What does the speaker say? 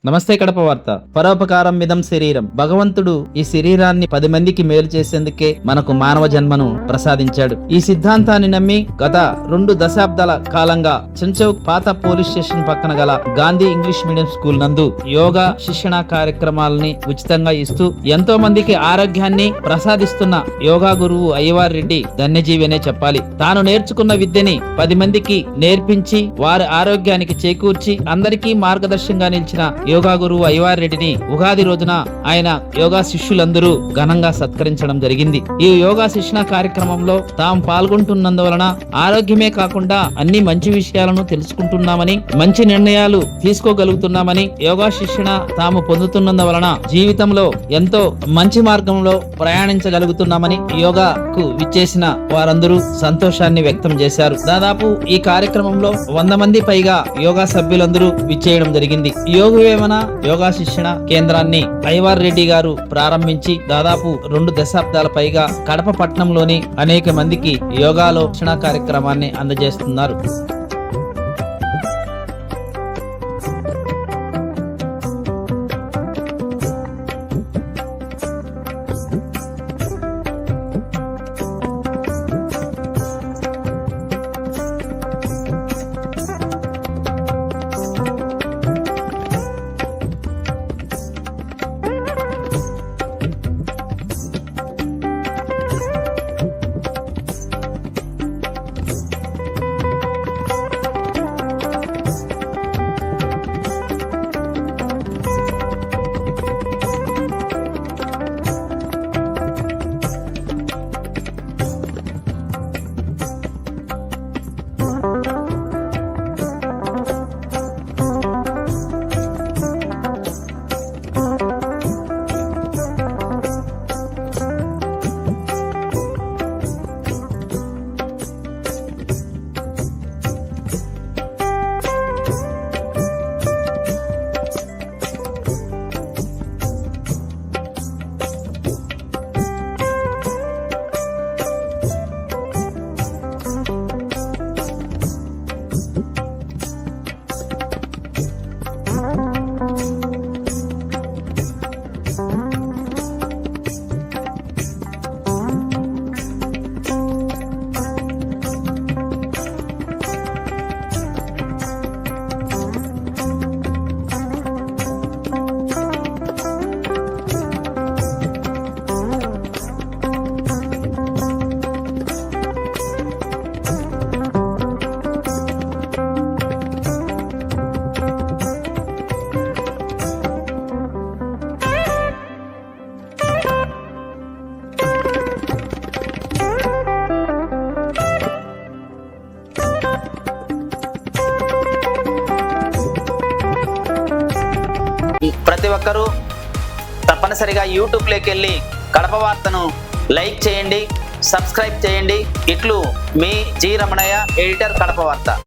నమస్తే కడప వార్త. పరోపకారం మిదం శరీరం. భగవంతుడు ఈ శరీరాన్ని 10 మందికి మేలు చేసేందుకే మనకు మానవ జన్మను ప్రసాదించాడు. ఈ సిద్ధాంతాన్ని నమ్మి గత 2 దశాబ్దాల కాలంగా చెంచౌక్ పాత పోలీస్ స్టేషన్ పక్కన గల గాంధీ ఇంగ్లీష్ మీడియం స్కూల్ నందు యోగా శిక్షణ కార్యక్రమాలని ఉచితంగా ఇస్తూ ఎంతో మందికి ఆరోగ్యాన్ని ప్రసాదిస్తున్న యోగా గురువు అయ్యవార్ రెడ్డి ధన్యజీవనే చెప్పాలి. తాను నేర్చుకున్న విద్యని 10 మందికి నేర్పించి వారి ఆరోగ్యానికి చేకూర్చి అందరికీ మార్గదర్శకంగా నిలిచిన యోగా గురువు అయ్యవార్ రెడ్డిని ఉగాది రోజున ఆయన యోగా శిష్యులందరూ ఘనంగా సత్కరించడం జరిగింది. ఈ యోగా శిక్షణ కార్యక్రమంలో తాము పాల్గొంటున్నందువలన ఆరోగ్యమే కాకుండా అన్ని మంచి విషయాలను తెలుసుకుంటున్నామని, మంచి నిర్ణయాలు తీసుకోగలుగుతున్నామని, యోగా శిక్షణ తాము పొందుతున్నందువలన జీవితంలో ఎంతో మంచి మార్గంలో ప్రయాణించగలుగుతున్నామని యోగాకు విచ్చేసిన వారందరూ సంతోషాన్ని వ్యక్తం చేశారు. దాదాపు ఈ కార్యక్రమంలో 100 మంది పైగా యోగా సభ్యులందరూ విచ్చేయడం జరిగింది. యోగా శిక్షణ కేంద్రాన్ని అయ్యవార్ రెడ్డి గారు ప్రారంభించి దాదాపు 2 దశాబ్దాల పైగా కడప పట్టణంలోని అనేక మందికి యోగాలో శిక్షణ కార్యక్రమాన్ని అందజేస్తున్నారు. ప్రతి ఒక్కరూ తప్పనిసరిగా యూట్యూబ్లోకి వెళ్ళి కడప వార్తను లైక్ చేయండి, సబ్స్క్రైబ్ చేయండి. ఇట్లు మీ జి రమణయ్య, ఎడిటర్, కడప వార్త.